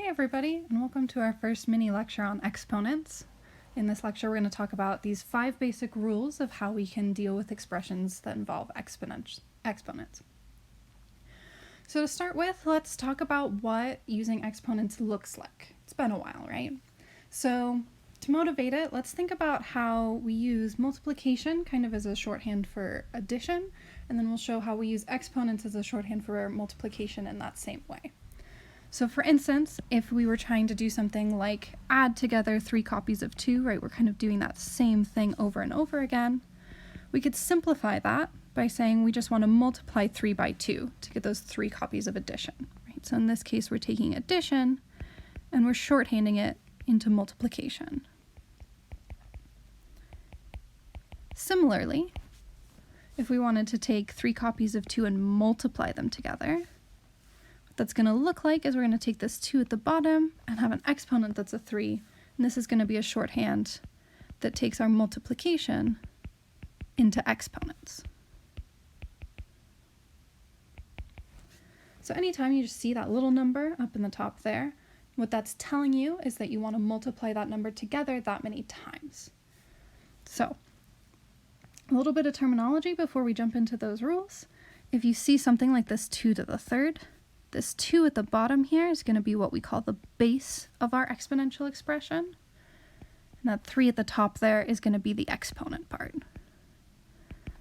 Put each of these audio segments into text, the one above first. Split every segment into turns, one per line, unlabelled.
Hey everybody, and welcome to our first mini lecture on exponents. In this lecture, we're going to talk about these 5 basic rules of how we can deal with expressions that involve exponents. So to start with, let's talk about what using exponents looks like. It's been a while, right? So to motivate it, let's think about how we use multiplication kind of as a shorthand for addition, and then we'll show how we use exponents as a shorthand for multiplication in that same way. So for instance, if we were trying to do something like add together 3 copies of 2, right, we're kind of doing that same thing over and over again, we could simplify that by saying we just want to multiply 3 by 2 to get those 3 copies of addition, right? So in this case, we're taking addition and we're shorthanding it into multiplication. Similarly, if we wanted to take 3 copies of 2 and multiply them together, that's going to look like is we're going to take this 2 at the bottom and have an exponent that's a 3, and this is going to be a shorthand that takes our multiplication into exponents. So anytime you just see that little number up in the top there, what that's telling you is that you want to multiply that number together that many times. So a little bit of terminology before we jump into those rules. If you see something like this 2 to the 3rd, this 2 at the bottom here is going to be what we call the base of our exponential expression. And that 3 at the top there is going to be the exponent part.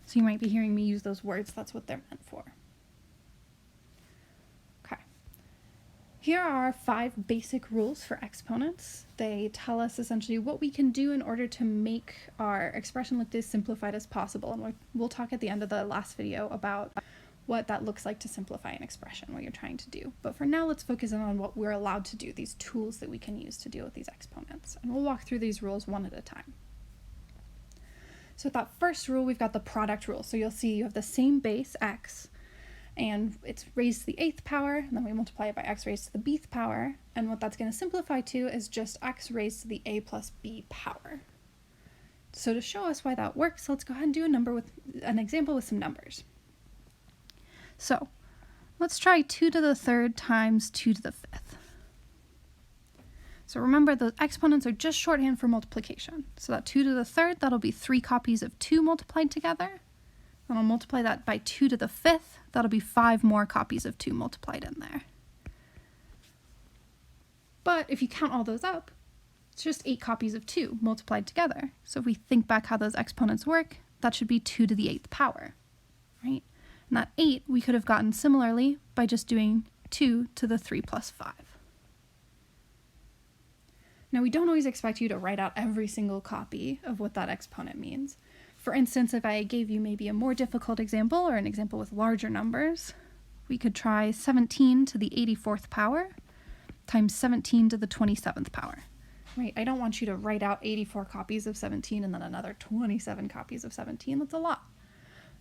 So you might be hearing me use those words. That's what they're meant for. Okay. Here are our 5 basic rules for exponents. They tell us essentially what we can do in order to make our expression look as simplified as possible. And we'll talk at the end of the last video about what that looks like to simplify an expression, what you're trying to do. But for now, let's focus in on what we're allowed to do, these tools that we can use to deal with these exponents. And we'll walk through these rules one at a time. So with that first rule, we've got the product rule. So you'll see you have the same base, x, and it's raised to the 8th power, and then we multiply it by x raised to the bth power. And what that's going to simplify to is just x raised to the a plus b power. So to show us why that works, let's go ahead and do an example with some numbers. So let's try 2 to the 3rd times 2 to the 5th. So remember, those exponents are just shorthand for multiplication. So that 2 to the 3rd, that'll be 3 copies of 2 multiplied together. Then I'll multiply that by 2 to the 5th. That'll be 5 more copies of 2 multiplied in there. But if you count all those up, it's just 8 copies of 2 multiplied together. So if we think back how those exponents work, that should be 2 to the 8th power, right? And that 8 we could have gotten similarly by just doing 2 to the 3 plus 5. Now we don't always expect you to write out every single copy of what that exponent means. For instance, if I gave you maybe a more difficult example or an example with larger numbers, we could try 17 to the 84th power times 17 to the 27th power. Right? I don't want you to write out 84 copies of 17 and then another 27 copies of 17. That's a lot.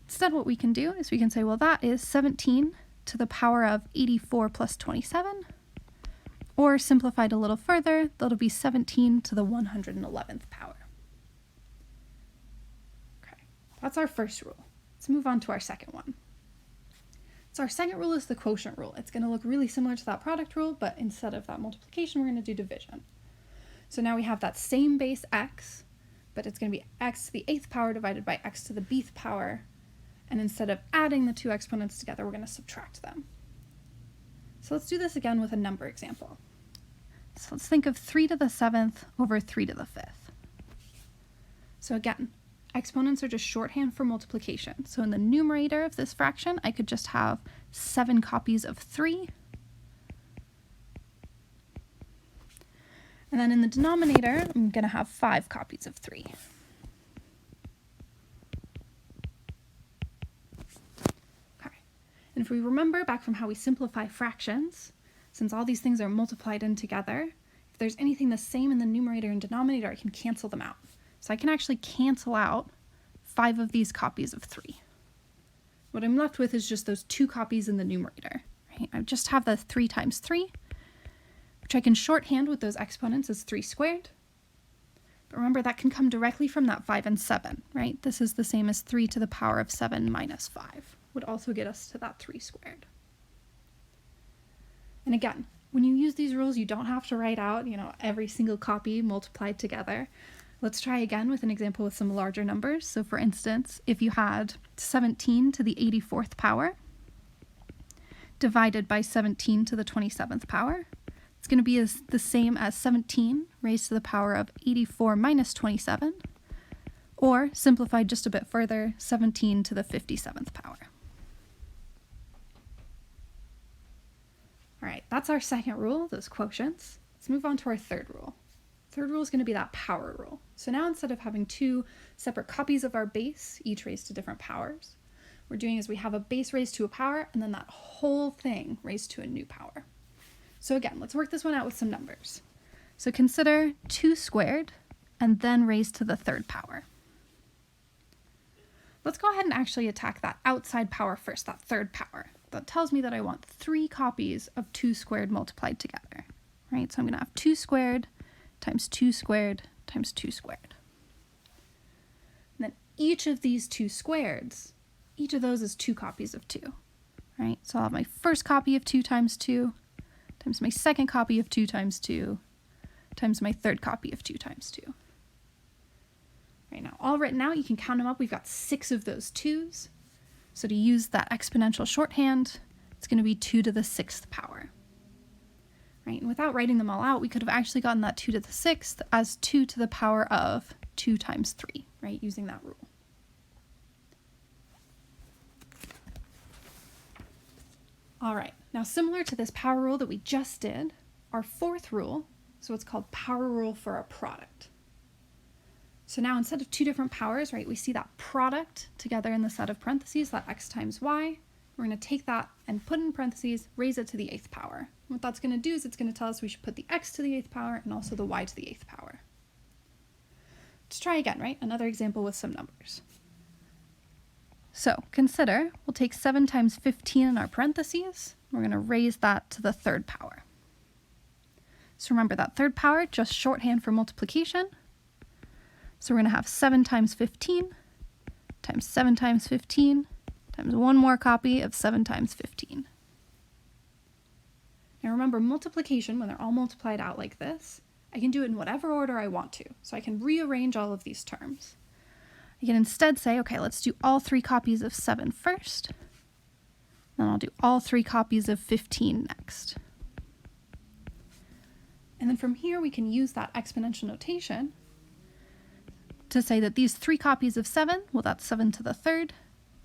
Instead, what we can do is we can say, well, that is 17 to the power of 84 plus 27, or simplified a little further, that'll be 17 to the 111th power. Okay, that's our first rule. Let's move on to our second one. So our second rule is the quotient rule. It's going to look really similar to that product rule, but instead of that multiplication, we're going to do division. So now we have that same base x, but it's going to be x to the 8th power divided by x to the bth power. And instead of adding the 2 exponents together, we're going to subtract them. So let's do this again with a number example. So let's think of 3 to the 7th over 3 to the 5th. So again, exponents are just shorthand for multiplication. So in the numerator of this fraction, I could just have 7 copies of 3. And then in the denominator, I'm going to have 5 copies of 3. And if we remember back from how we simplify fractions, since all these things are multiplied in together, if there's anything the same in the numerator and denominator, I can cancel them out. So I can actually cancel out 5 of these copies of 3. What I'm left with is just those 2 copies in the numerator. Right? I just have the 3 times 3, which I can shorthand with those exponents as 3 squared. But remember, that can come directly from that 5 and 7, right? This is the same as 3 to the power of 7 minus 5. Would also get us to that 3 squared. And again, when you use these rules, you don't have to write out, every single copy multiplied together. Let's try again with an example with some larger numbers. So for instance, if you had 17 to the 84th power divided by 17 to the 27th power, it's going to be the same as 17 raised to the power of 84 minus 27, or simplified just a bit further, 17 to the 57th power. All right, that's our second rule, those quotients. Let's move on to our third rule. Third rule is going to be that power rule. So now instead of having two separate copies of our base, each raised to different powers, we're doing is we have a base raised to a power and then that whole thing raised to a new power. So again, let's work this one out with some numbers. So consider 2 squared and then raised to the third power. Let's go ahead and actually attack that outside power first, that third power. That tells me that I want 3 copies of 2 squared multiplied together, right? So I'm going to have 2 squared times 2 squared times 2 squared. And then each of these 2 squareds, each of those is 2 copies of 2, right? So I'll have my first copy of 2 times 2 times my second copy of 2 times 2 times my third copy of 2 times 2. Right, now all written out, you can count them up. We've got 6 of those 2's. So to use that exponential shorthand, it's going to be 2 to the 6th power. Right, and without writing them all out, we could have actually gotten that 2 to the 6th as 2 to the power of 2 times 3, right, using that rule. All right, now similar to this power rule that we just did, our fourth rule is what's called power rule for a product. So now instead of 2 different powers, right, we see that product together in the set of parentheses, that x times y. We're going to take that and put in parentheses, raise it to the 8th power. What that's going to do is it's going to tell us we should put the x to the 8th power and also the y to the 8th power. Let's try again, right? Another example with some numbers. So consider, we'll take 7 times 15 in our parentheses. We're going to raise that to the third power. So remember that third power, just shorthand for multiplication. So we're going to have 7 times 15 times 7 times 15 times one more copy of 7 times 15. Now remember, multiplication, when they're all multiplied out like this, I can do it in whatever order I want to. So I can rearrange all of these terms. I can instead say, okay, let's do all 3 copies of 7 first. Then I'll do all 3 copies of 15 next. And then from here, we can use that exponential notation to say that these 3 copies of 7, well, that's 7 to the third.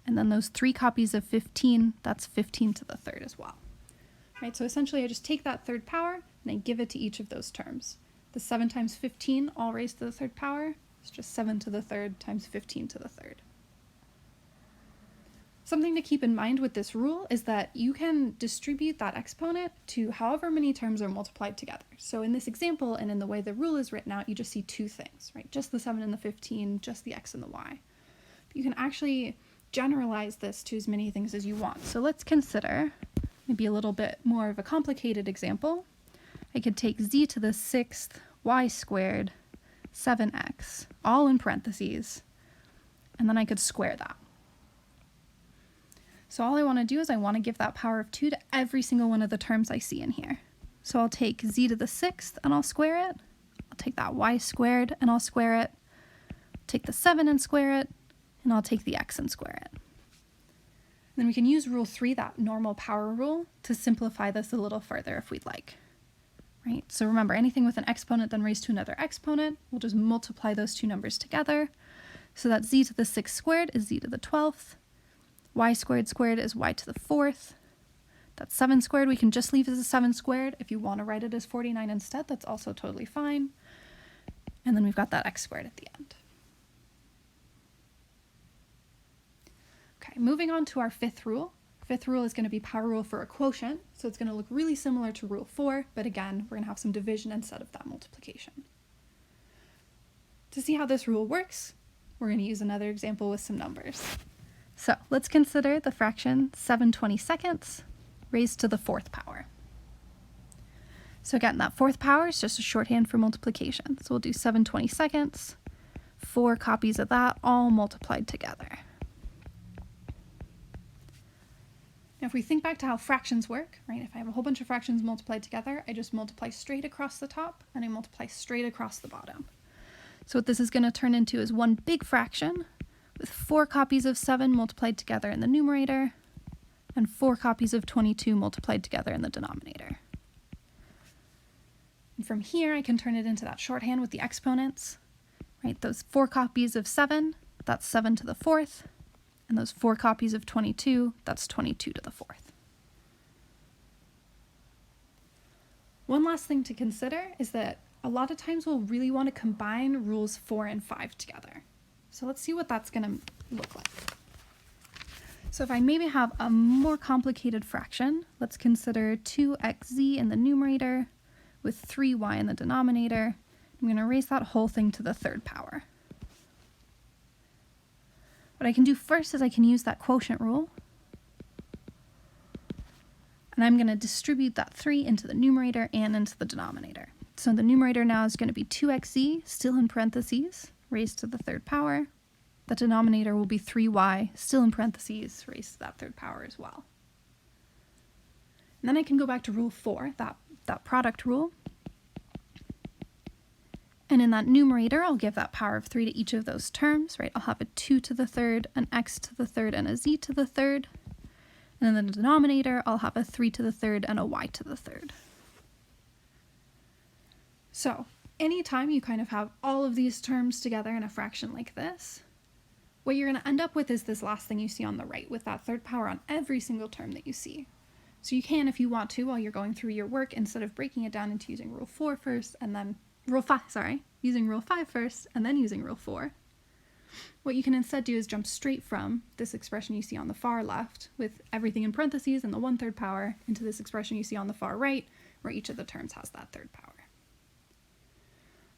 And then those 3 copies of 15, that's 15 to the third as well. Right, so essentially I just take that third power and I give it to each of those terms. The 7 times 15 all raised to the third power is just 7 to the third times 15 to the third. Something to keep in mind with this rule is that you can distribute that exponent to however many terms are multiplied together. So in this example, and in the way the rule is written out, you just see 2 things, right? Just the 7 and the 15, just the x and the y. But you can actually generalize this to as many things as you want. So let's consider maybe a little bit more of a complicated example. I could take z to the 6th y squared 7x, all in parentheses, and then I could square that. So all I want to do is I want to give that power of 2 to every single one of the terms I see in here. So I'll take z to the 6th and I'll square it. I'll take that y squared and I'll square it. Take the 7 and square it. And I'll take the x and square it. Then we can use rule 3, that normal power rule, to simplify this a little further if we'd like. Right? So remember, anything with an exponent then raised to another exponent, we'll just multiply those 2 numbers together. So that z to the 6th squared is z to the 12th. Y squared squared is y to the 4th. That 7 squared we can just leave as a 7 squared. If you want to write it as 49 instead, that's also totally fine. And then we've got that x squared at the end. Okay, moving on to our 5th rule. 5th rule is going to be power rule for a quotient, so it's going to look really similar to rule 4, but again, we're going to have some division instead of that multiplication. To see how this rule works, we're going to use another example with some numbers. So let's consider the fraction 7/22 raised to the 4th power. So again, that 4th power is just a shorthand for multiplication. So we'll do 7/22, 4 copies of that all multiplied together. Now, if we think back to how fractions work, right, if I have a whole bunch of fractions multiplied together, I just multiply straight across the top and I multiply straight across the bottom. So what this is going to turn into is one big fraction with 4 copies of 7 multiplied together in the numerator and 4 copies of 22 multiplied together in the denominator. And from here, I can turn it into that shorthand with the exponents, right? Those 4 copies of 7, that's 7 to the 4th, and those 4 copies of 22, that's 22 to the 4th. One last thing to consider is that a lot of times we'll really want to combine rules 4 and 5 together. So let's see what that's going to look like. So if I maybe have a more complicated fraction, let's consider 2xz in the numerator with 3y in the denominator. I'm going to raise that whole thing to the 3rd power. What I can do first is I can use that quotient rule. And I'm going to distribute that 3 into the numerator and into the denominator. So the numerator now is going to be 2xz, still in parentheses, raised to the 3rd power. The denominator will be 3y, still in parentheses, raised to that 3rd power as well. And then I can go back to rule 4, that product rule. And in that numerator, I'll give that power of 3 to each of those terms, right? I'll have a 2 to the 3rd, an x to the 3rd, and a z to the 3rd. And in the denominator, I'll have a 3 to the 3rd and a y to the 3rd. So anytime you kind of have all of these terms together in a fraction like this, what you're going to end up with is this last thing you see on the right with that 3rd power on every single term that you see. So you can, if you want to, while you're going through your work, instead of breaking it down into using rule 4 first and then using rule 5 first and then using rule 4, what you can instead do is jump straight from this expression you see on the far left with everything in parentheses and the 1/3 power into this expression you see on the far right where each of the terms has that 3rd power.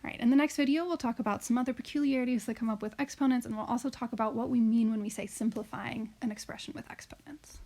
All right, in the next video, we'll talk about some other peculiarities that come up with exponents, and we'll also talk about what we mean when we say simplifying an expression with exponents.